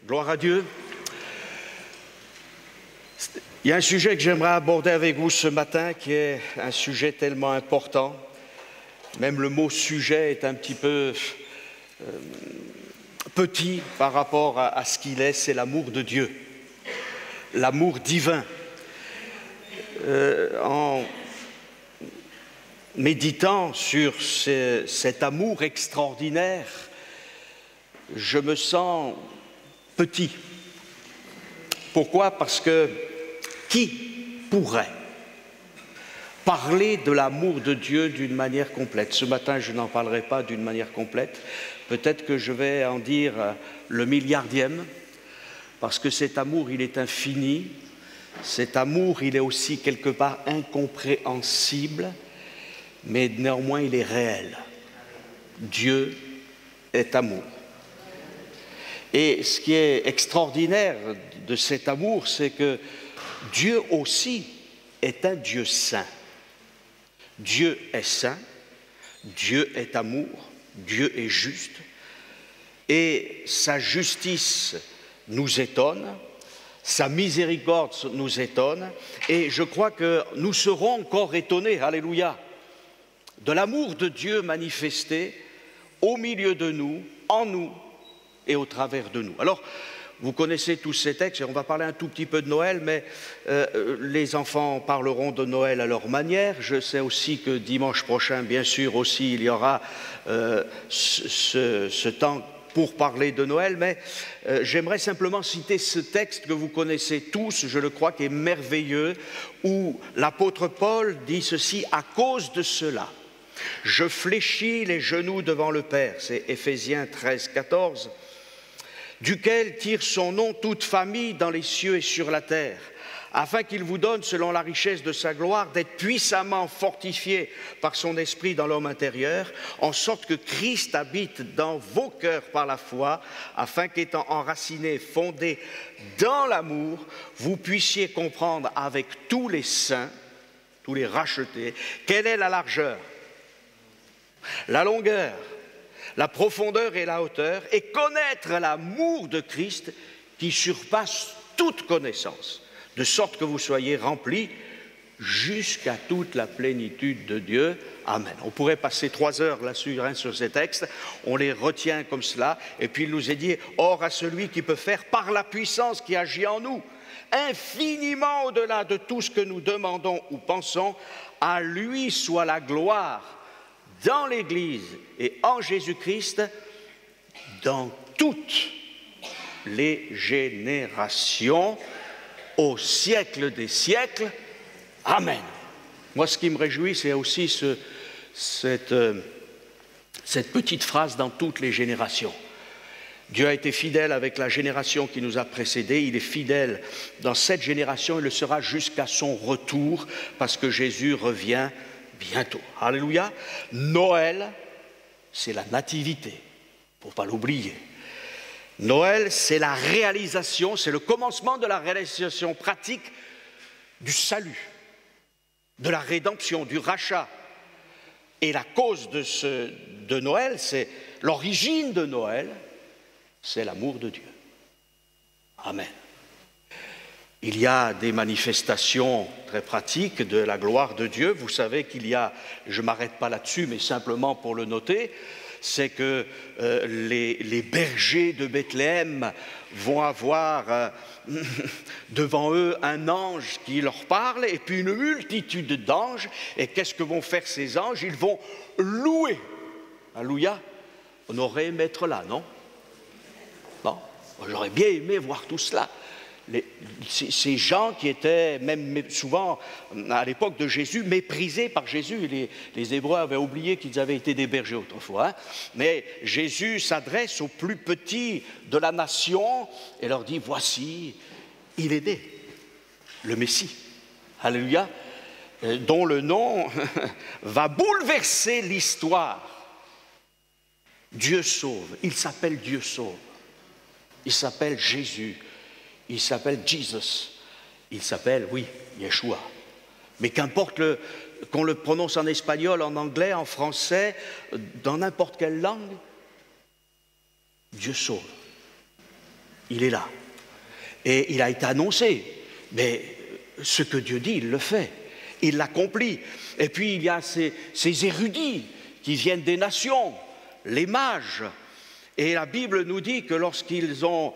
Gloire à Dieu. Il y a un sujet que j'aimerais aborder avec vous ce matin qui est un sujet tellement important. Même le mot sujet est un petit peu petit par rapport à ce qu'il est, c'est l'amour de Dieu, l'amour divin. En méditant sur cet amour extraordinaire, je me sens petit. Pourquoi? Parce que qui pourrait parler de l'amour de Dieu d'une manière complète? Ce matin, je n'en parlerai pas d'une manière complète. Peut-être que je vais en dire le milliardième, parce que cet amour, il est infini. Cet amour, il est aussi quelque part incompréhensible, mais néanmoins, il est réel. Dieu est amour. Et ce qui est extraordinaire de cet amour, c'est que Dieu aussi est un Dieu saint. Dieu est saint, Dieu est amour, Dieu est juste, et sa justice nous étonne, sa miséricorde nous étonne, et je crois que nous serons encore étonnés, alléluia, de l'amour de Dieu manifesté au milieu de nous, en nous, et au travers de nous. Alors, vous connaissez tous ces textes, et on va parler un tout petit peu de Noël, mais les enfants parleront de Noël à leur manière. Je sais aussi que dimanche prochain, bien sûr, aussi, il y aura ce temps pour parler de Noël, mais j'aimerais simplement citer ce texte que vous connaissez tous, je le crois, qui est merveilleux, où l'apôtre Paul dit ceci: « À cause de cela, je fléchis les genoux devant le Père », c'est Éphésiens 13, 14, duquel tire son nom toute famille dans les cieux et sur la terre, afin qu'il vous donne, selon la richesse de sa gloire, d'être puissamment fortifiés par son esprit dans l'homme intérieur, en sorte que Christ habite dans vos cœurs par la foi, afin qu'étant enracinés, fondés dans l'amour, vous puissiez comprendre avec tous les saints, tous les rachetés, quelle est la largeur, la longueur, la profondeur et la hauteur, et connaître l'amour de Christ qui surpasse toute connaissance, de sorte que vous soyez remplis jusqu'à toute la plénitude de Dieu. Amen. On pourrait passer 3 heures là-dessus sur ces textes, on les retient comme cela, et puis il nous est dit: or à celui qui peut faire par la puissance qui agit en nous, infiniment au-delà de tout ce que nous demandons ou pensons, à lui soit la gloire dans l'Église et en Jésus-Christ, dans toutes les générations, au siècle des siècles. Amen. Moi, ce qui me réjouit, c'est aussi cette petite phrase: dans toutes les générations. Dieu a été fidèle avec la génération qui nous a précédés, il est fidèle dans cette génération, il le sera jusqu'à son retour, parce que Jésus revient bientôt. Alléluia. Noël, c'est la nativité, il ne faut pas l'oublier. Noël, c'est la réalisation, c'est le commencement de la réalisation pratique du salut, de la rédemption, du rachat. Et la cause de Noël, c'est l'origine de Noël, c'est l'amour de Dieu. Amen. Il y a des manifestations très pratiques de la gloire de Dieu. Vous savez qu'il y a, je ne m'arrête pas là-dessus, mais simplement pour le noter, c'est que les bergers de Bethléem vont avoir devant eux un ange qui leur parle, et puis une multitude d'anges. Et qu'est-ce que vont faire ces anges? Ils vont louer. Alléluia. On aurait aimé être là, non? Bon, j'aurais bien aimé voir tout cela. Ces gens qui étaient même souvent à l'époque de Jésus méprisés par Jésus. Les Hébreux avaient oublié qu'ils avaient été des bergers autrefois, hein. Mais Jésus s'adresse aux plus petits de la nation et leur dit: voici, il est né, le Messie, alléluia, dont le nom va bouleverser l'histoire. Dieu sauve, il s'appelle Dieu sauve, il s'appelle Jésus. Il s'appelle Jesus, il s'appelle, oui, Yeshua. Mais qu'importe qu'on le prononce en espagnol, en anglais, en français, dans n'importe quelle langue, Dieu sauve. Il est là. Et il a été annoncé. Mais ce que Dieu dit, il le fait. Il l'accomplit. Et puis il y a ces érudits qui viennent des nations, les mages. Et la Bible nous dit que lorsqu'ils ont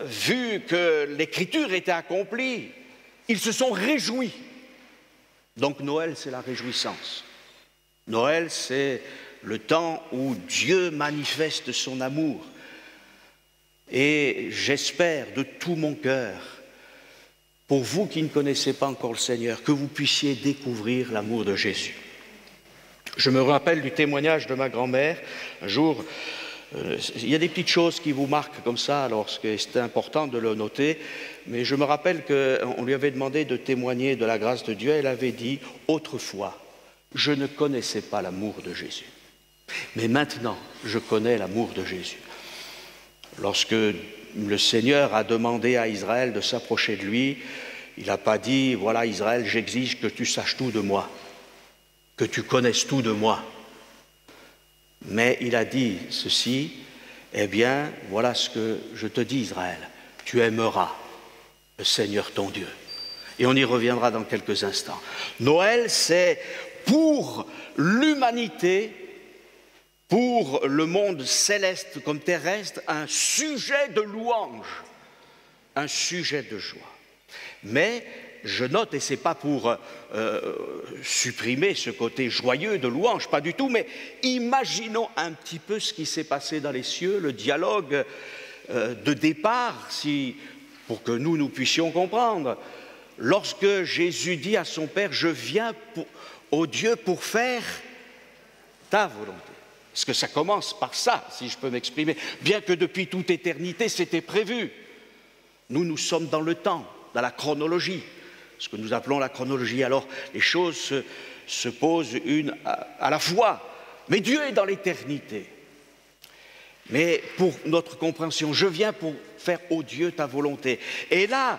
vu que l'Écriture était accomplie, ils se sont réjouis. Donc Noël, c'est la réjouissance. Noël, c'est le temps où Dieu manifeste son amour. Et j'espère de tout mon cœur, pour vous qui ne connaissez pas encore le Seigneur, que vous puissiez découvrir l'amour de Jésus. Je me rappelle du témoignage de ma grand-mère. Un jour, il y a des petites choses qui vous marquent comme ça, alors c'est important de le noter, mais je me rappelle qu'on lui avait demandé de témoigner de la grâce de Dieu. Elle avait dit « Autrefois, je ne connaissais pas l'amour de Jésus, mais maintenant, je connais l'amour de Jésus. » Lorsque le Seigneur a demandé à Israël de s'approcher de lui, il n'a pas dit « Voilà Israël, j'exige que tu saches tout de moi, que tu connaisses tout de moi. » Mais il a dit ceci, « Eh bien, voilà ce que je te dis Israël, tu aimeras le Seigneur ton Dieu. » Et on y reviendra dans quelques instants. Noël, c'est pour l'humanité, pour le monde céleste comme terrestre, un sujet de louange, un sujet de joie. Mais je note, et ce n'est pas pour supprimer ce côté joyeux de louange, pas du tout, mais imaginons un petit peu ce qui s'est passé dans les cieux, le dialogue de départ, pour que nous puissions comprendre. Lorsque Jésus dit à son Père, « Je viens au Dieu pour faire ta volonté ». Parce que ça commence par ça, si je peux m'exprimer, bien que depuis toute éternité, c'était prévu. Nous sommes dans le temps, dans la chronologie, ce que nous appelons la chronologie. Alors, les choses se posent une à la fois, mais Dieu est dans l'éternité. Mais pour notre compréhension, je viens pour faire, ô Dieu, ta volonté. Et là,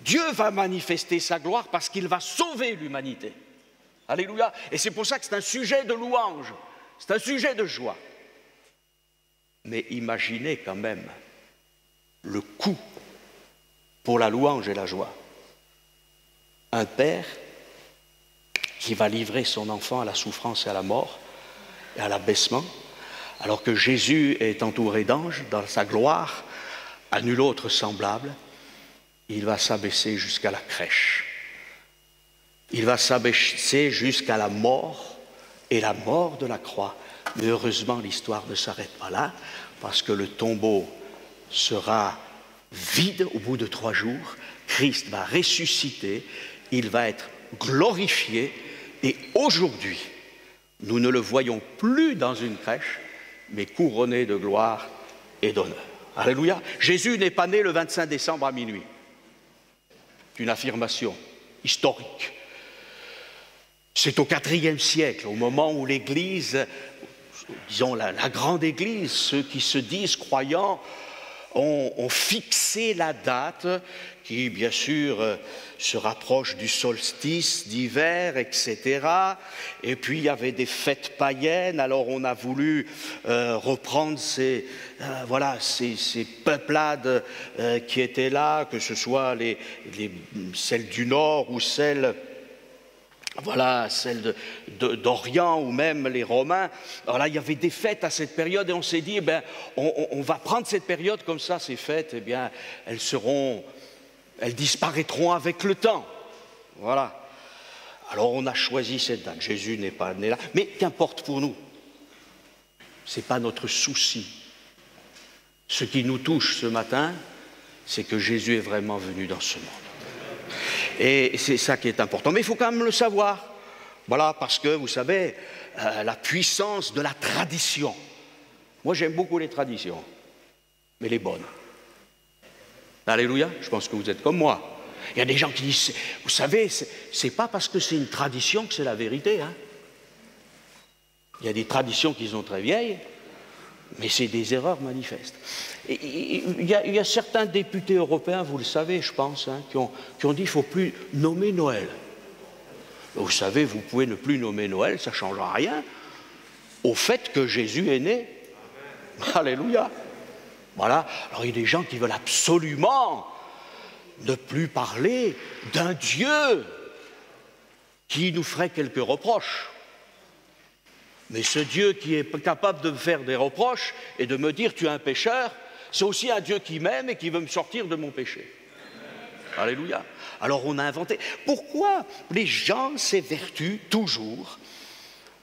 Dieu va manifester sa gloire parce qu'il va sauver l'humanité. Alléluia. Et c'est pour ça que c'est un sujet de louange. C'est un sujet de joie. Mais imaginez quand même le coût pour la louange et la joie. Un père qui va livrer son enfant à la souffrance et à la mort et à l'abaissement, alors que Jésus est entouré d'anges dans sa gloire, à nul autre semblable, il va s'abaisser jusqu'à la crèche. Il va s'abaisser jusqu'à la mort, et la mort de la croix. Mais heureusement, l'histoire ne s'arrête pas là, parce que le tombeau sera vide au bout de 3 jours. Christ va ressusciter, il va être glorifié, et aujourd'hui, nous ne le voyons plus dans une crèche, mais couronné de gloire et d'honneur. Alléluia. Jésus n'est pas né le 25 décembre à minuit. C'est une affirmation historique. C'est au IVe siècle, au moment où l'Église, disons la grande Église, ceux qui se disent croyants, ont fixé la date qui, bien sûr, se rapproche du solstice d'hiver, etc. Et puis, il y avait des fêtes païennes, alors on a voulu reprendre ces peuplades qui étaient là, que ce soit celles du Nord ou celles d'Orient ou même les Romains. Alors là, il y avait des fêtes à cette période et on s'est dit, on va prendre cette période comme ça, ces fêtes, elles disparaîtront avec le temps. Voilà. Alors on a choisi cette date. Jésus n'est pas né là, mais qu'importe pour nous. Ce n'est pas notre souci. Ce qui nous touche ce matin, c'est que Jésus est vraiment venu dans ce monde. Et c'est ça qui est important. Mais il faut quand même le savoir. Voilà, parce que, vous savez, la puissance de la tradition. Moi, j'aime beaucoup les traditions, mais les bonnes. Alléluia, je pense que vous êtes comme moi. Il y a des gens qui disent, vous savez, c'est pas parce que c'est une tradition que c'est la vérité. Hein. Il y a des traditions qui sont très vieilles, mais c'est des erreurs manifestes. Il y a certains députés européens, vous le savez, je pense, hein, qui ont dit qu'il ne faut plus nommer Noël. Vous savez, vous pouvez ne plus nommer Noël, ça ne changera rien au fait que Jésus est né. Alléluia. Voilà. Alors il y a des gens qui veulent absolument ne plus parler d'un Dieu qui nous ferait quelques reproches. Mais ce Dieu qui est capable de me faire des reproches et de me dire tu es un pécheur, c'est aussi un Dieu qui m'aime et qui veut me sortir de mon péché. Alléluia. Alors on a inventé. Pourquoi les gens s'évertuent toujours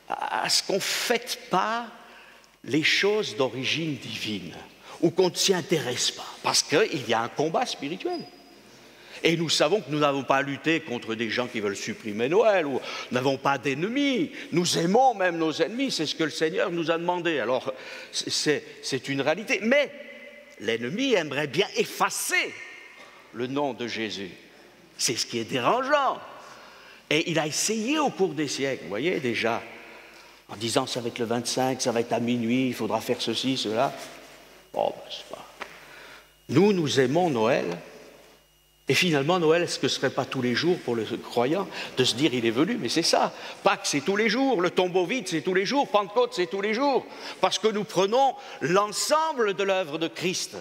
à ce qu'on ne fête pas les choses d'origine divine ou qu'on ne s'y intéresse pas? Parce qu'il y a un combat spirituel. Et nous savons que nous n'avons pas à lutter contre des gens qui veulent supprimer Noël, ou nous n'avons pas d'ennemis. Nous aimons même nos ennemis, c'est ce que le Seigneur nous a demandé. Alors, c'est une réalité. Mais l'ennemi aimerait bien effacer le nom de Jésus. C'est ce qui est dérangeant. Et il a essayé au cours des siècles, vous voyez déjà, en disant ça va être le 25, ça va être à minuit, il faudra faire ceci, cela. Oh, ben, c'est pas... Nous aimons Noël. Et finalement, Noël, est-ce que ce ne serait pas tous les jours pour le croyant de se dire il est venu? Mais c'est ça. Pâques, c'est tous les jours. Le tombeau vide, c'est tous les jours. Pentecôte, c'est tous les jours. Parce que nous prenons l'ensemble de l'œuvre de Christ.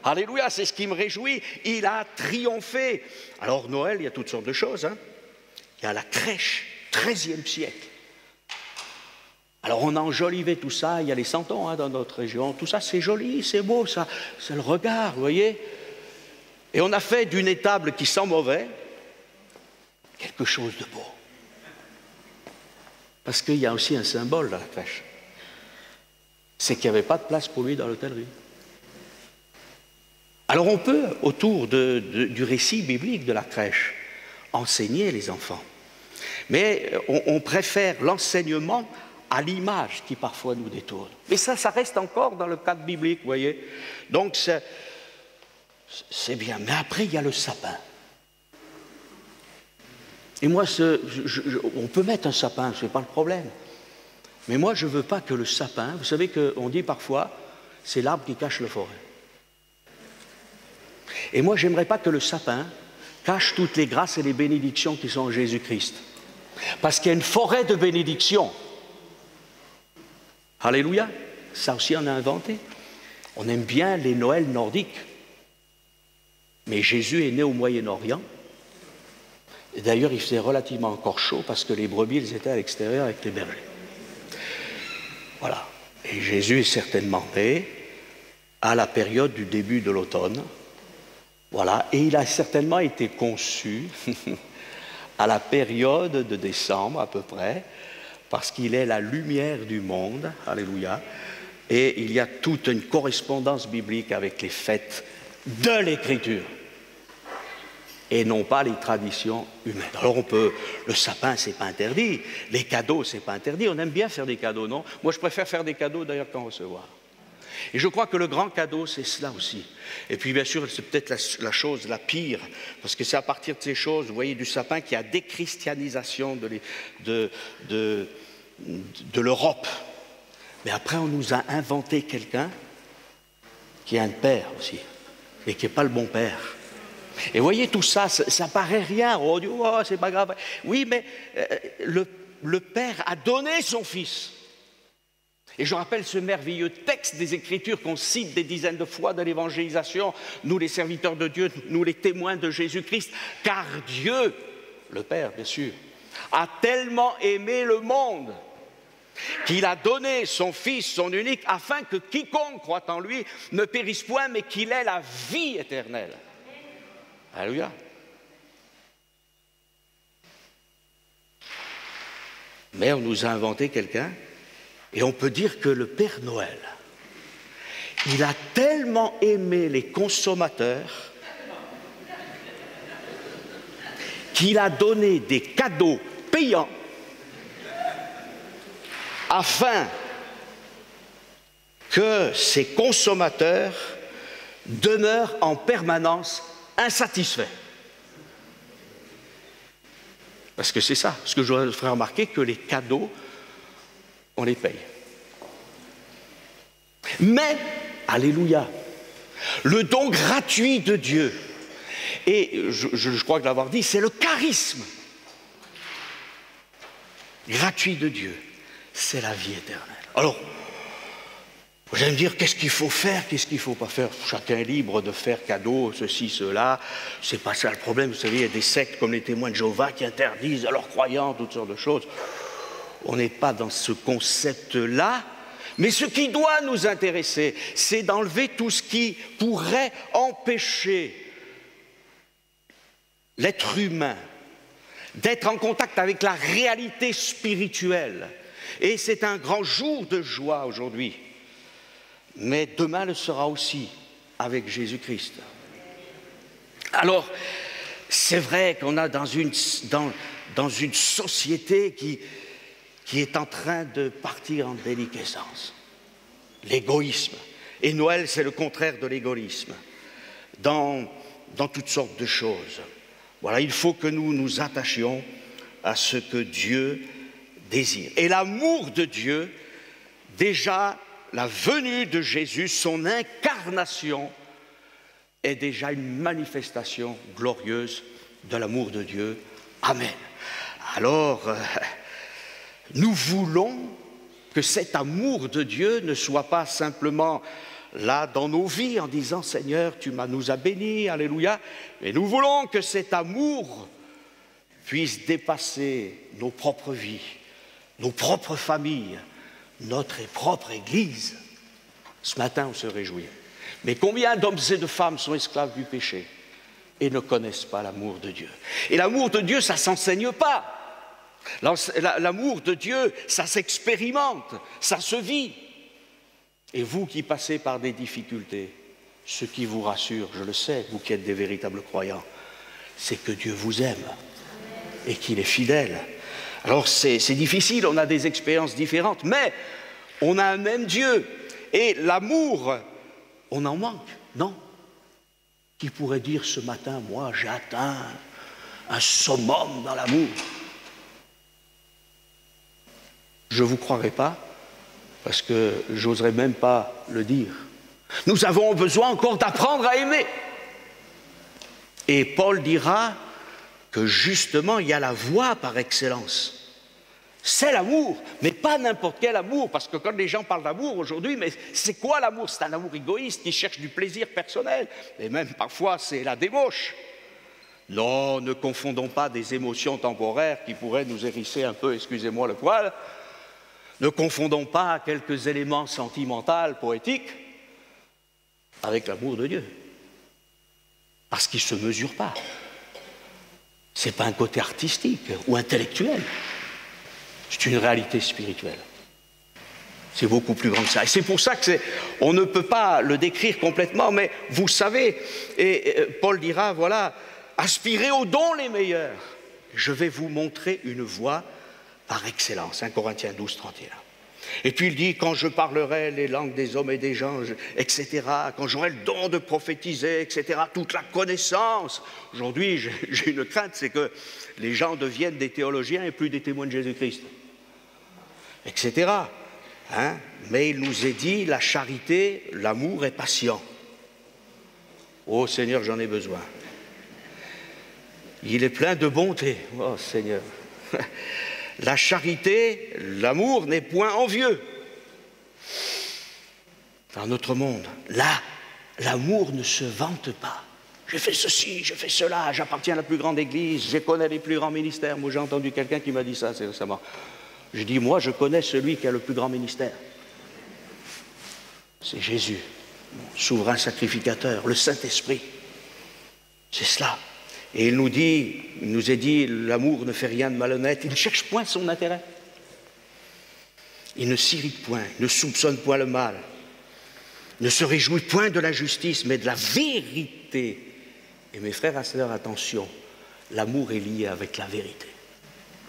Alléluia, c'est ce qui me réjouit. Il a triomphé. Alors, Noël, il y a toutes sortes de choses. Hein. Il y a la crèche, 13e siècle. Alors, on a enjolivé tout ça. Il y a les santons hein, dans notre région. Tout ça, c'est joli, c'est beau. Ça, c'est le regard, vous voyez. Et on a fait d'une étable qui sent mauvais quelque chose de beau. Parce qu'il y a aussi un symbole dans la crèche. C'est qu'il n'y avait pas de place pour lui dans l'hôtellerie. Alors on peut, autour du récit biblique de la crèche, enseigner les enfants. Mais on préfère l'enseignement à l'image qui parfois nous détourne. Mais ça reste encore dans le cadre biblique, vous voyez. Donc c'est bien, mais après il y a le sapin. Et moi, on peut mettre un sapin, ce n'est pas le problème. Mais moi, je ne veux pas que le sapin, vous savez qu'on dit parfois, c'est l'arbre qui cache la forêt. Et moi, je n'aimerais pas que le sapin cache toutes les grâces et les bénédictions qui sont en Jésus-Christ. Parce qu'il y a une forêt de bénédictions. Alléluia, ça aussi on a inventé. On aime bien les Noëls nordiques. Mais Jésus est né au Moyen-Orient. Et d'ailleurs, il faisait relativement encore chaud parce que les brebis, elles étaient à l'extérieur avec les bergers. Voilà. Et Jésus est certainement né à la période du début de l'automne. Voilà. Et il a certainement été conçu à la période de décembre à peu près, parce qu'il est la lumière du monde. Alléluia. Et il y a toute une correspondance biblique avec les fêtes de l'Écriture et non pas les traditions humaines. Alors le sapin, c'est pas interdit, les cadeaux, c'est pas interdit, on aime bien faire des cadeaux, non? Moi, je préfère faire des cadeaux d'ailleurs qu'en recevoir. Et je crois que le grand cadeau, c'est cela aussi. Et puis, bien sûr, c'est peut-être la chose la pire, parce que c'est à partir de ces choses, vous voyez, du sapin, qu'il y a déchristianisation de l'Europe. Mais après, on nous a inventé quelqu'un qui est un père aussi, et qui n'est pas le bon père. Et vous voyez, tout ça, ça paraît rien. On dit, oh, c'est pas grave. Oui, mais le Père a donné son Fils. Et je rappelle ce merveilleux texte des Écritures qu'on cite des dizaines de fois dans l'évangélisation, nous les serviteurs de Dieu, nous les témoins de Jésus-Christ, car Dieu, le Père bien sûr, a tellement aimé le monde qu'il a donné son Fils, son unique, afin que quiconque croit en lui ne périsse point, mais qu'il ait la vie éternelle. Alléluia. Mais on nous a inventé quelqu'un, et on peut dire que le Père Noël, il a tellement aimé les consommateurs qu'il a donné des cadeaux payants afin que ces consommateurs demeurent en permanence insatisfaits. Parce que c'est ça, ce que je voudrais faire remarquer, que les cadeaux, on les paye. Mais, alléluia, le don gratuit de Dieu, et je crois que l'avoir dit, c'est le charisme gratuit de Dieu, c'est la vie éternelle. Alors, Vous allez me dire, qu'est-ce qu'il faut faire, qu'est-ce qu'il ne faut pas faire? Chacun est libre de faire cadeau, ceci, cela. C'est pas ça le problème. Vous savez, il y a des sectes comme les témoins de Jéhovah qui interdisent à leurs croyants toutes sortes de choses. On n'est pas dans ce concept-là. Mais ce qui doit nous intéresser, c'est d'enlever tout ce qui pourrait empêcher l'être humain d'être en contact avec la réalité spirituelle. Et c'est un grand jour de joie aujourd'hui. Mais demain le sera aussi avec Jésus-Christ. Alors, c'est vrai qu'on a dans une société qui est en train de partir en déliquescence. L'égoïsme. Et Noël, c'est le contraire de l'égoïsme. Dans toutes sortes de choses. Voilà, il faut que nous nous attachions à ce que Dieu désire. Et l'amour de Dieu, déjà, la venue de Jésus, son incarnation, est déjà une manifestation glorieuse de l'amour de Dieu. Amen. Alors, nous voulons que cet amour de Dieu ne soit pas simplement là dans nos vies en disant « Seigneur, tu nous as bénis, alléluia », mais nous voulons que cet amour puisse dépasser nos propres vies, nos propres familles, notre propre Église. Ce matin, on se réjouit. Mais combien d'hommes et de femmes sont esclaves du péché et ne connaissent pas l'amour de Dieu? Et l'amour de Dieu, ça ne s'enseigne pas. L'amour de Dieu, ça s'expérimente, ça se vit. Et vous qui passez par des difficultés, ce qui vous rassure, je le sais, vous qui êtes des véritables croyants, c'est que Dieu vous aime et qu'il est fidèle. Alors c'est difficile, on a des expériences différentes, mais on a un même Dieu. Et l'amour, on en manque, non? Qui pourrait dire ce matin, moi j'ai atteint un summum dans l'amour? Je ne vous croirai pas, parce que j'oserais même pas le dire. Nous avons besoin encore d'apprendre à aimer. Et Paul dira que justement, il y a la voie par excellence. C'est l'amour, mais pas n'importe quel amour, parce que quand les gens parlent d'amour aujourd'hui, mais c'est quoi l'amour? C'est un amour égoïste qui cherche du plaisir personnel, et même parfois c'est la débauche. Non, ne confondons pas des émotions temporaires qui pourraient nous hérisser un peu, excusez-moi le poil. Ne confondons pas quelques éléments sentimentaux, poétiques, avec l'amour de Dieu. Parce qu'il ne se mesure pas. Ce n'est pas un côté artistique ou intellectuel. C'est une réalité spirituelle. C'est beaucoup plus grand que ça. Et c'est pour ça qu'on ne peut pas le décrire complètement, mais vous savez, et Paul dira, voilà, aspirez aux dons les meilleurs. Je vais vous montrer une voie par excellence. 1 Corinthiens 12, 31. Et puis il dit, quand je parlerai les langues des hommes et des anges, etc., quand j'aurai le don de prophétiser, etc., toute la connaissance. Aujourd'hui, j'ai une crainte, c'est que les gens deviennent des théologiens et plus des témoins de Jésus-Christ, etc. Hein? Mais il nous est dit, la charité, l'amour est patient. Oh Seigneur, j'en ai besoin. Il est plein de bonté. Oh Seigneur. La charité, l'amour n'est point envieux. Dans notre monde, là, l'amour ne se vante pas. J'ai fait ceci, j'ai fait cela, j'appartiens à la plus grande église, je connais les plus grands ministères. Moi, j'ai entendu quelqu'un qui m'a dit ça assez récemment. Je dis, moi, je connais celui qui a le plus grand ministère. C'est Jésus, souverain sacrificateur, le Saint-Esprit. C'est cela. Et il nous est dit, l'amour ne fait rien de malhonnête, il ne cherche point son intérêt. Il ne s'irrite point, ne soupçonne point le mal, ne se réjouit point de la justice, mais de la vérité. Et mes frères et sœurs, attention, l'amour est lié avec la vérité.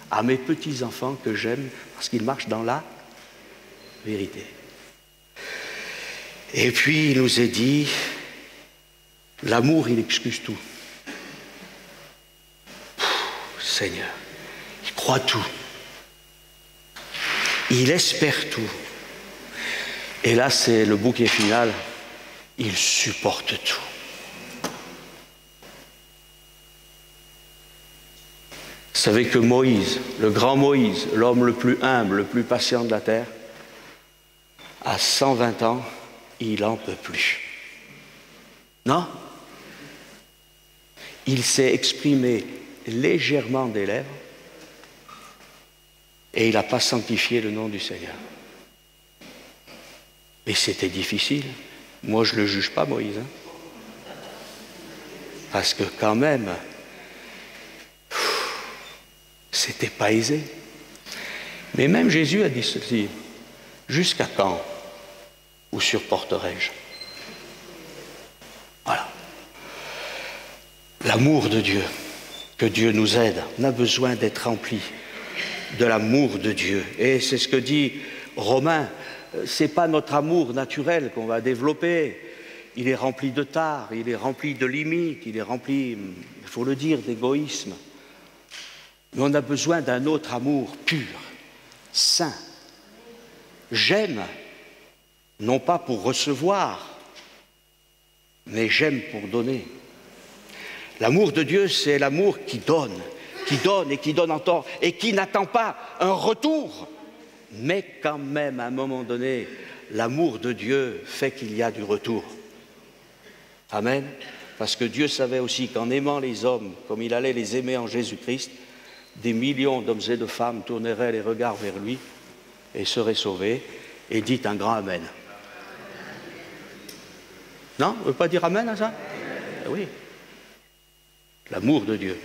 À mes petits-enfants que j'aime, parce qu'ils marchent dans la vérité. Et puis, il nous est dit, l'amour, il excuse tout. Seigneur, il croit tout. Il espère tout. Et là, c'est le bouquet final. Il supporte tout. Vous savez que Moïse, le grand Moïse, l'homme le plus humble, le plus patient de la terre, à 120 ans, il n'en peut plus. Non? Il s'est exprimé légèrement des lèvres et il n'a pas sanctifié le nom du Seigneur. Et c'était difficile. Moi, je ne le juge pas, Moïse. Parce que quand même, c'était pas aisé. Mais même Jésus a dit ceci, jusqu'à quand vous supporterai-je? Voilà. L'amour de Dieu, que Dieu nous aide, on a besoin d'être rempli de l'amour de Dieu. Et c'est ce que dit Romain, ce n'est pas notre amour naturel qu'on va développer, il est rempli de tares, il est rempli de limites, il est rempli, il faut le dire, d'égoïsme. Mais on a besoin d'un autre amour pur, saint. J'aime, non pas pour recevoir, mais j'aime pour donner. L'amour de Dieu, c'est l'amour qui donne et qui donne encore, et qui n'attend pas un retour. Mais quand même, à un moment donné, l'amour de Dieu fait qu'il y a du retour. Amen. Parce que Dieu savait aussi qu'en aimant les hommes, comme il allait les aimer en Jésus-Christ, des millions d'hommes et de femmes tourneraient les regards vers lui et seraient sauvés. Et dites un grand Amen. Non? Vous ne pouvez pas dire Amen à ça? Oui. L'amour de Dieu.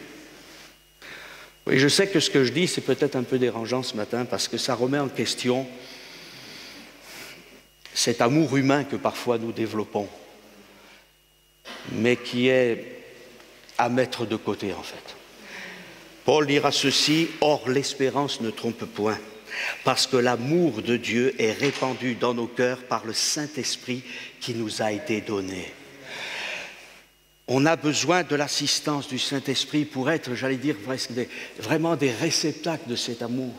Oui, je sais que ce que je dis, c'est peut-être un peu dérangeant ce matin parce que ça remet en question cet amour humain que parfois nous développons, mais qui est à mettre de côté en fait. Paul dira ceci, « Or l'espérance ne trompe point, parce que l'amour de Dieu est répandu dans nos cœurs par le Saint-Esprit qui nous a été donné. » On a besoin de l'assistance du Saint-Esprit pour être, j'allais dire, vraiment des réceptacles de cet amour.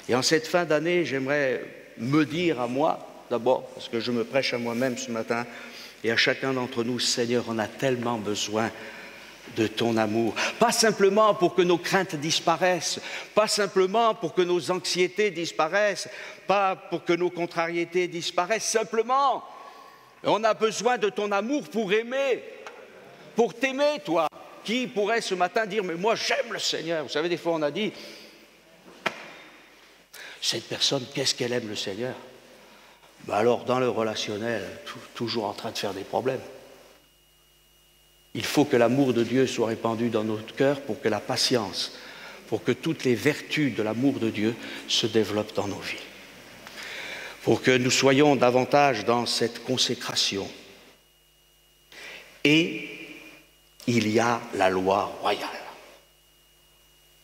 Et en cette fin d'année, j'aimerais me dire à moi, d'abord, parce que je me prêche à moi-même ce matin, et à chacun d'entre nous, Seigneur, on a tellement besoin de ton amour. Pas simplement pour que nos craintes disparaissent, pas simplement pour que nos anxiétés disparaissent, pas pour que nos contrariétés disparaissent, simplement, on a besoin de ton amour pour aimer. Pour t'aimer, toi, qui pourrait ce matin dire « Mais moi, j'aime le Seigneur ». Vous savez, des fois, on a dit « Cette personne, qu'est-ce qu'elle aime le Seigneur ?» Ben alors, dans le relationnel, toujours en train de faire des problèmes. Il faut que l'amour de Dieu soit répandu dans notre cœur pour que la patience, pour que toutes les vertus de l'amour de Dieu se développent dans nos vies. Pour que nous soyons davantage dans cette consécration. Et il y a la loi royale.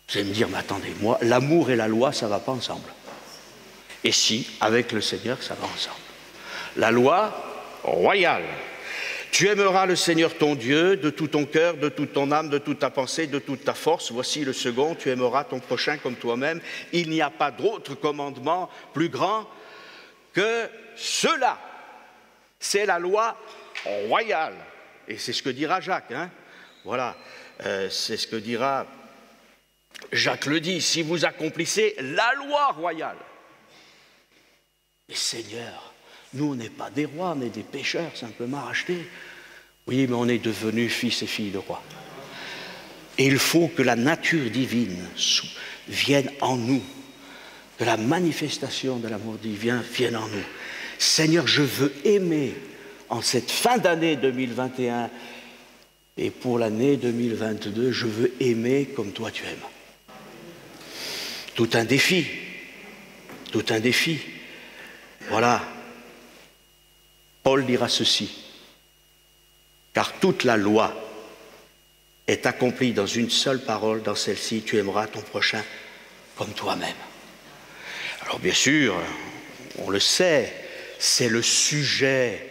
Vous allez me dire, mais attendez, moi, l'amour et la loi, ça ne va pas ensemble. Et si, avec le Seigneur, ça va ensemble. La loi royale. Tu aimeras le Seigneur ton Dieu de tout ton cœur, de toute ton âme, de toute ta pensée, de toute ta force. Voici le second, tu aimeras ton prochain comme toi-même. Il n'y a pas d'autre commandement plus grand que cela. C'est la loi royale. Et c'est ce que dira Jacques, hein. Voilà, c'est ce que dira Jacques le dit, si vous accomplissez la loi royale. Mais Seigneur, nous on n'est pas des rois, on est des pécheurs simplement rachetés. Oui, mais on est devenus fils et filles de rois. Et il faut que la nature divine vienne en nous, que la manifestation de l'amour divin vienne en nous. Seigneur, je veux aimer en cette fin d'année 2021 et pour l'année 2022, je veux aimer comme toi tu aimes. Tout un défi. Voilà. Paul dira ceci. Car toute la loi est accomplie dans une seule parole, dans celle-ci, tu aimeras ton prochain comme toi-même. Alors bien sûr, on le sait, c'est le sujet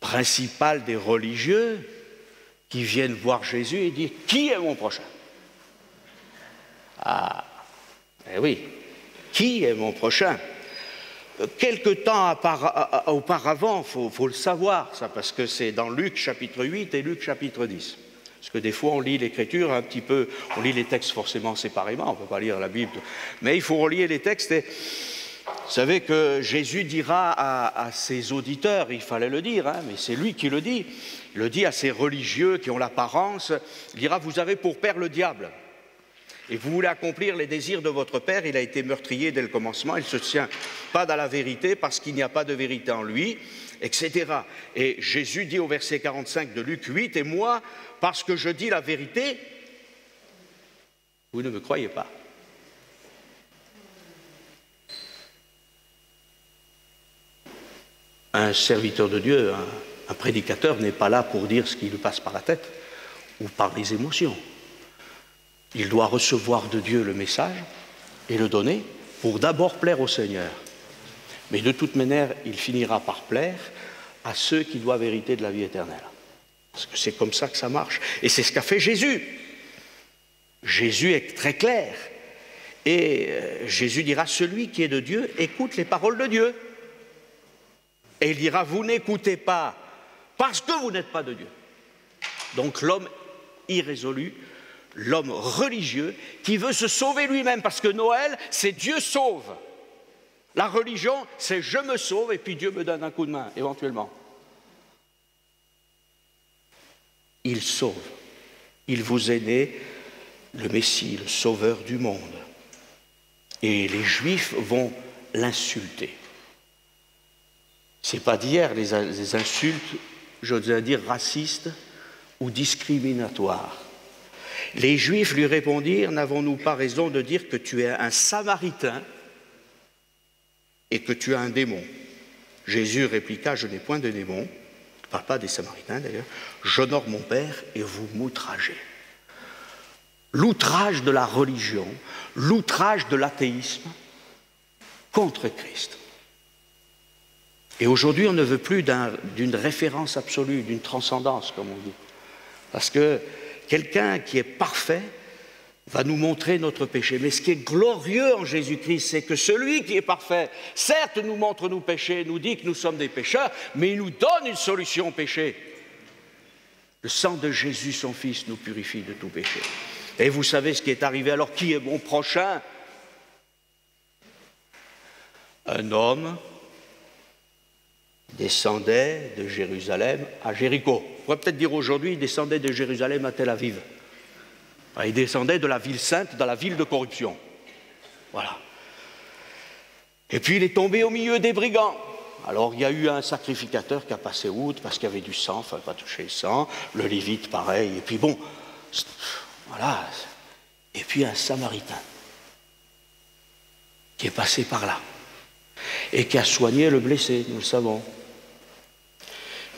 principal des religieux qui viennent voir Jésus et disent « Qui est mon prochain ?» Ah, eh oui, qui est mon prochain? Quelque temps auparavant, faut le savoir, ça, parce que c'est dans Luc chapitre 8 et Luc chapitre 10. Parce que des fois, on lit l'Écriture un petit peu, on lit les textes forcément séparément, on ne peut pas lire la Bible, mais il faut relier les textes. Et Vous savez que Jésus dira à ses auditeurs, il fallait le dire, hein, mais c'est lui qui le dit. Il le dit à ces religieux qui ont l'apparence, il dira, vous avez pour père le diable. Et vous voulez accomplir les désirs de votre père, il a été meurtrier dès le commencement, il ne se tient pas dans la vérité parce qu'il n'y a pas de vérité en lui, etc. Et Jésus dit au verset 45 de Luc 8, et moi, parce que je dis la vérité, vous ne me croyez pas. Un serviteur de Dieu, un prédicateur n'est pas là pour dire ce qui lui passe par la tête ou par les émotions. Il doit recevoir de Dieu le message et le donner pour d'abord plaire au Seigneur. Mais de toute manière, il finira par plaire à ceux qui doivent hériter de la vie éternelle. Parce que c'est comme ça que ça marche. Et c'est ce qu'a fait Jésus. Jésus est très clair. Et Jésus dira, celui qui est de Dieu, écoute les paroles de Dieu. Et il dira, vous n'écoutez pas parce que vous n'êtes pas de Dieu. Donc l'homme irrésolu, l'homme religieux qui veut se sauver lui-même, parce que Noël, c'est Dieu sauve. La religion, c'est je me sauve et puis Dieu me donne un coup de main, éventuellement. Il sauve. Il vous est né, le Messie, le sauveur du monde. Et les Juifs vont l'insulter. Ce n'est pas d'hier les insultes, j'ose dire, racistes ou discriminatoires. Les Juifs lui répondirent, n'avons-nous pas raison de dire que tu es un Samaritain et que tu as un démon? Jésus répliqua, je n'ai point de démon, je ne parle pas des Samaritains d'ailleurs, j'honore mon Père et vous m'outragez. L'outrage de la religion, l'outrage de l'athéisme contre Christ. Et aujourd'hui, on ne veut plus d'une référence absolue, d'une transcendance, comme on dit. Parce que quelqu'un qui est parfait va nous montrer notre péché. Mais ce qui est glorieux en Jésus-Christ, c'est que celui qui est parfait, certes, nous montre nos péchés, nous dit que nous sommes des pécheurs, mais il nous donne une solution au péché. Le sang de Jésus, son Fils, nous purifie de tout péché. Et vous savez ce qui est arrivé. Alors, qui est mon prochain? Un homme descendait de Jérusalem à Jéricho. On pourrait peut-être dire aujourd'hui, il descendait de Jérusalem à Tel Aviv. Il descendait de la ville sainte dans la ville de corruption. Voilà. Et puis il est tombé au milieu des brigands. Alors il y a eu un sacrificateur qui a passé outre parce qu'il y avait du sang, il ne fallait pas toucher le sang. Le Lévite, pareil. Et puis bon, voilà. Et puis un Samaritain qui est passé par là et qui a soigné le blessé, nous le savons.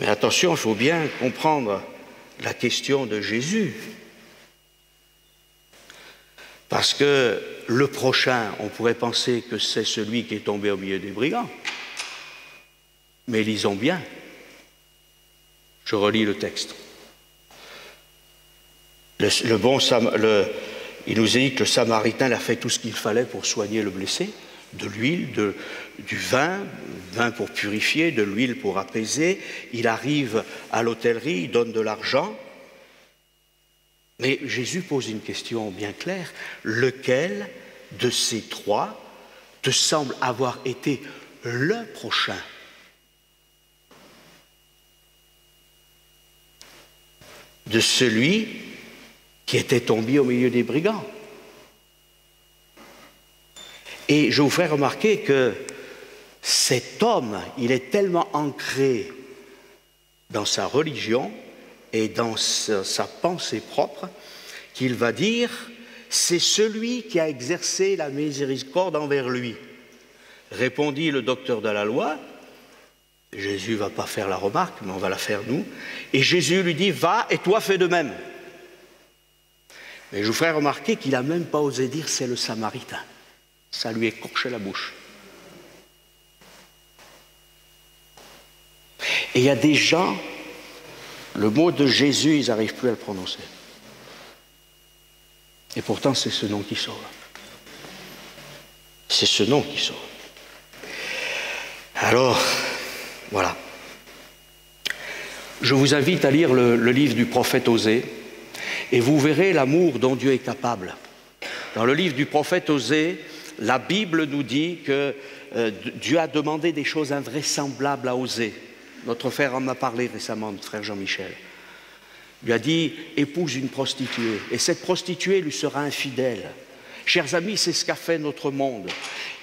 Mais attention, il faut bien comprendre la question de Jésus. Parce que le prochain, on pourrait penser que c'est celui qui est tombé au milieu des brigands. Mais lisons bien. Je relis le texte. Il nous est dit que le Samaritain a fait tout ce qu'il fallait pour soigner le blessé. De l'huile, du vin pour purifier, de l'huile pour apaiser. Il arrive à l'hôtellerie, il donne de l'argent. Mais Jésus pose une question bien claire. Lequel de ces trois te semble avoir été le prochain? De celui qui était tombé au milieu des brigands. Et je vous ferai remarquer que cet homme, il est tellement ancré dans sa religion et dans sa pensée propre qu'il va dire « c'est celui qui a exercé la miséricorde envers lui ». Répondit le docteur de la loi. Jésus ne va pas faire la remarque, mais on va la faire nous. Et Jésus lui dit « va et toi fais de même ». Mais je vous ferai remarquer qu'il n'a même pas osé dire « c'est le Samaritain ». Ça lui écorchait la bouche. Et il y a des gens, le mot de Jésus, ils n'arrivent plus à le prononcer. Et pourtant, c'est ce nom qui sauve. C'est ce nom qui sauve. Alors, voilà. Je vous invite à lire le livre du prophète Osée, et vous verrez l'amour dont Dieu est capable. Dans le livre du prophète Osée, la Bible nous dit que Dieu a demandé des choses invraisemblables à Osée. Notre frère en a parlé récemment, notre frère Jean-Michel. Il lui a dit, épouse une prostituée, et cette prostituée lui sera infidèle. Chers amis, c'est ce qu'a fait notre monde.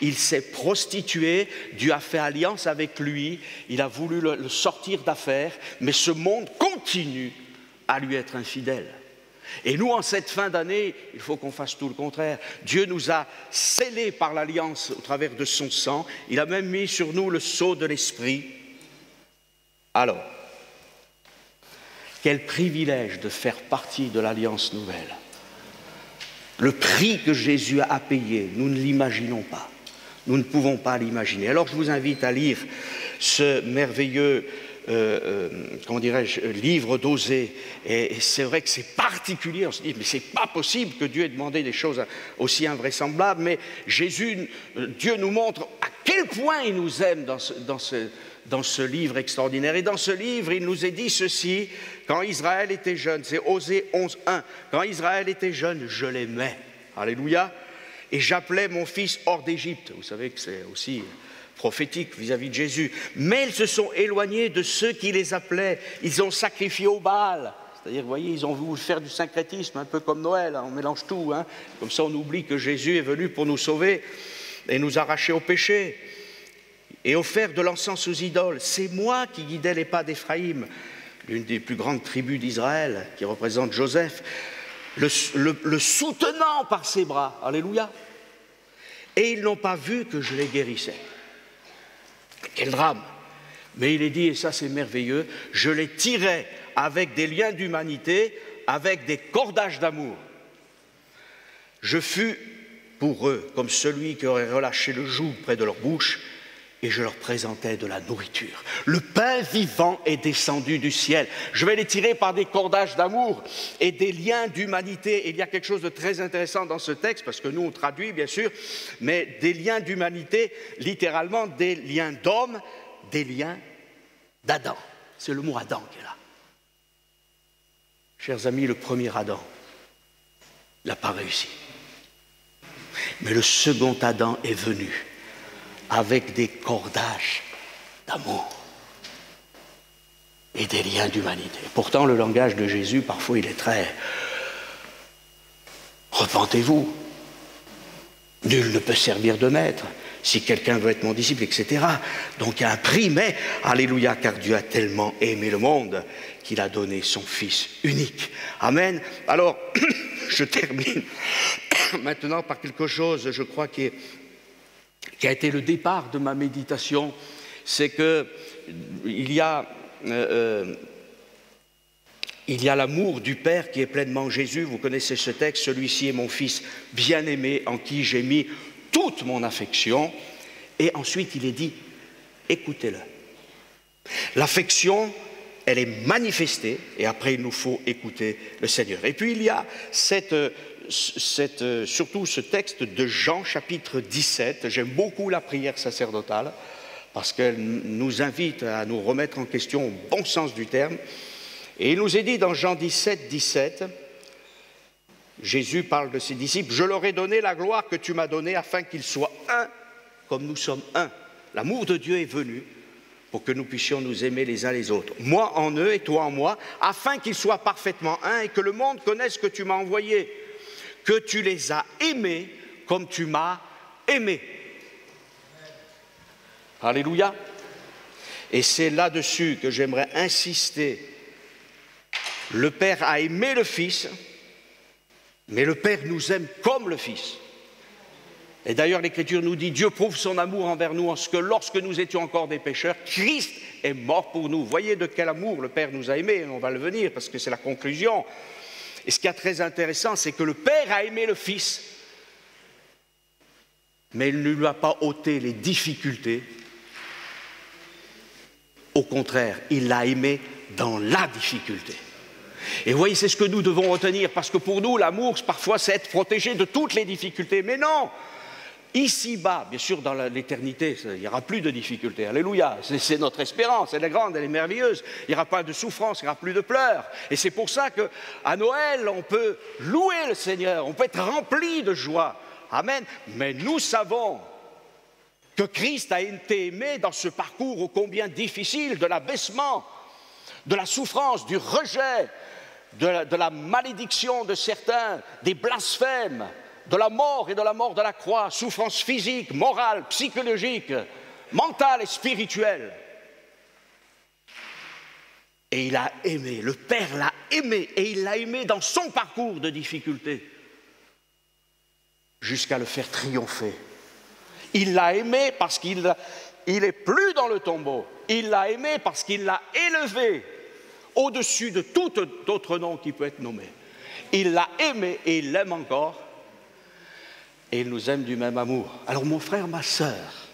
Il s'est prostitué, Dieu a fait alliance avec lui, il a voulu le sortir d'affaire, mais ce monde continue à lui être infidèle. Et nous, en cette fin d'année, il faut qu'on fasse tout le contraire. Dieu nous a scellés par l'alliance au travers de son sang, il a même mis sur nous le sceau de l'Esprit. Alors, quel privilège de faire partie de l'Alliance nouvelle. Le prix que Jésus a payé, nous ne l'imaginons pas. Nous ne pouvons pas l'imaginer. Alors je vous invite à lire ce merveilleux livre d'Osée. Et c'est vrai que c'est particulier. On se dit, mais c'est pas possible que Dieu ait demandé des choses aussi invraisemblables. Mais Dieu nous montre à quel point il nous aime dans ce livre extraordinaire. Et dans ce livre, il nous est dit ceci, quand Israël était jeune, c'est Osée 11.1, quand Israël était jeune, je l'aimais, alléluia, et j'appelais mon fils hors d'Égypte. Vous savez que c'est aussi prophétique vis-à-vis de Jésus. Mais ils se sont éloignés de ceux qui les appelaient, ils ont sacrifié au Baal. C'est-à-dire, vous voyez, ils ont voulu faire du syncrétisme, un peu comme Noël, hein, on mélange tout, hein. Comme ça on oublie que Jésus est venu pour nous sauver et nous arracher au péché. Et offert de l'encens aux idoles. C'est moi qui guidais les pas d'Éphraïm, l'une des plus grandes tribus d'Israël, qui représente Joseph, le soutenant par ses bras. Alléluia. Et ils n'ont pas vu que je les guérissais. Quel drame. Mais il est dit, et ça c'est merveilleux, je les tirais avec des liens d'humanité, avec des cordages d'amour. Je fus pour eux comme celui qui aurait relâché le joug près de leur bouche, et je leur présentais de la nourriture. Le pain vivant est descendu du ciel. Je vais les tirer par des cordages d'amour et des liens d'humanité. Et il y a quelque chose de très intéressant dans ce texte, parce que nous on traduit bien sûr, mais des liens d'humanité, littéralement des liens d'hommes, des liens d'Adam. C'est le mot Adam qui est là. Chers amis, le premier Adam, il n'a pas réussi. Mais le second Adam est venu avec des cordages d'amour et des liens d'humanité. Pourtant, le langage de Jésus, parfois, il est très « repentez-vous, nul ne peut servir de maître, si quelqu'un veut être mon disciple, etc. » Donc il y a un prix, mais, alléluia, car Dieu a tellement aimé le monde qu'il a donné son Fils unique. Amen. Alors, je termine maintenant par quelque chose, je crois, qui a été le départ de ma méditation, c'est qu'il y a l'amour du Père qui est pleinement Jésus. Vous connaissez ce texte, celui-ci est mon Fils bien-aimé en qui j'ai mis toute mon affection. Et ensuite il est dit, écoutez-le. L'affection, elle est manifestée et après il nous faut écouter le Seigneur. Et puis il y a surtout ce texte de Jean chapitre 17, j'aime beaucoup la prière sacerdotale parce qu'elle nous invite à nous remettre en question au bon sens du terme. Et il nous est dit dans Jean 17, 17, Jésus parle de ses disciples, « Je leur ai donné la gloire que tu m'as donnée afin qu'ils soient un comme nous sommes un. » L'amour de Dieu est venu pour que nous puissions nous aimer les uns les autres. Moi en eux et toi en moi, afin qu'ils soient parfaitement un et que le monde connaisse que tu m'as envoyé, que tu les as aimés comme tu m'as aimé. Alléluia. Et c'est là-dessus que j'aimerais insister. Le Père a aimé le Fils, mais le Père nous aime comme le Fils. Et d'ailleurs, l'Écriture nous dit, Dieu prouve son amour envers nous en ce que lorsque nous étions encore des pécheurs, Christ est mort pour nous. Voyez de quel amour le Père nous a aimés, on va le venir parce que c'est la conclusion. Et ce qui est très intéressant, c'est que le Père a aimé le Fils, mais il ne lui a pas ôté les difficultés. Au contraire, il l'a aimé dans la difficulté. Et vous voyez, c'est ce que nous devons retenir, parce que pour nous, l'amour, parfois, c'est être protégé de toutes les difficultés. Mais non! Ici-bas, bien sûr, dans l'éternité, il n'y aura plus de difficultés. Alléluia, c'est notre espérance, elle est grande, elle est merveilleuse. Il n'y aura pas de souffrance, il n'y aura plus de pleurs. Et c'est pour ça qu'à Noël, on peut louer le Seigneur, on peut être rempli de joie. Amen. Mais nous savons que Christ a été aimé dans ce parcours ô combien difficile de l'abaissement, de la souffrance, du rejet, de la malédiction de certains, des blasphèmes, de la mort et de la mort de la croix, souffrance physique, morale, psychologique, mentale et spirituelle. Et il a aimé, le Père l'a aimé, et il l'a aimé dans son parcours de difficulté, jusqu'à le faire triompher. Il l'a aimé parce qu'il n'est plus dans le tombeau. Il l'a aimé parce qu'il l'a élevé au-dessus de tout autre nom qui peut être nommé. Il l'a aimé et il l'aime encore. Et il nous aime du même amour. Alors mon frère, ma sœur,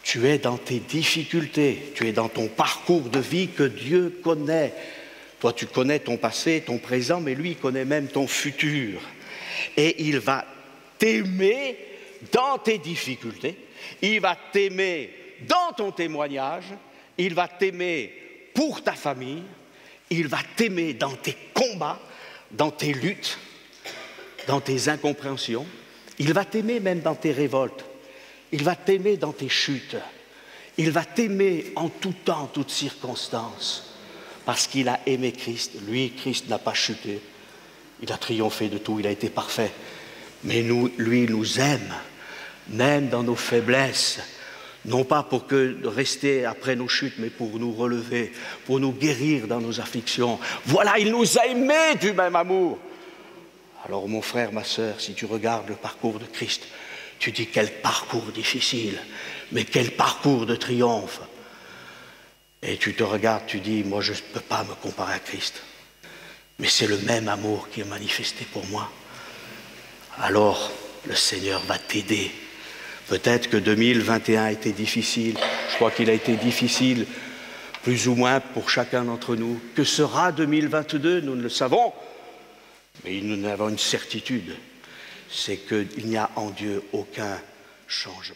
tu es dans tes difficultés, tu es dans ton parcours de vie que Dieu connaît. Toi, tu connais ton passé, ton présent, mais lui, il connaît même ton futur. Et il va t'aimer dans tes difficultés, il va t'aimer dans ton témoignage, il va t'aimer pour ta famille, il va t'aimer dans tes combats, dans tes luttes, dans tes incompréhensions, il va t'aimer même dans tes révoltes, il va t'aimer dans tes chutes, il va t'aimer en tout temps, en toutes circonstances, parce qu'il a aimé Christ. Lui, Christ n'a pas chuté, il a triomphé de tout, il a été parfait. Mais lui nous aime, même dans nos faiblesses, non pas pour rester après nos chutes, mais pour nous relever, pour nous guérir dans nos afflictions. Voilà, il nous a aimés du même amour. Alors mon frère, ma sœur, si tu regardes le parcours de Christ, tu dis quel parcours difficile, mais quel parcours de triomphe. Et tu te regardes, tu dis, moi je ne peux pas me comparer à Christ, mais c'est le même amour qui est manifesté pour moi. Alors, le Seigneur va t'aider. Peut-être que 2021 a été difficile. Je crois qu'il a été difficile, plus ou moins, pour chacun d'entre nous. Que sera 2022? Nous ne le savons. Mais nous avons une certitude, c'est qu'il n'y a en Dieu aucun changement.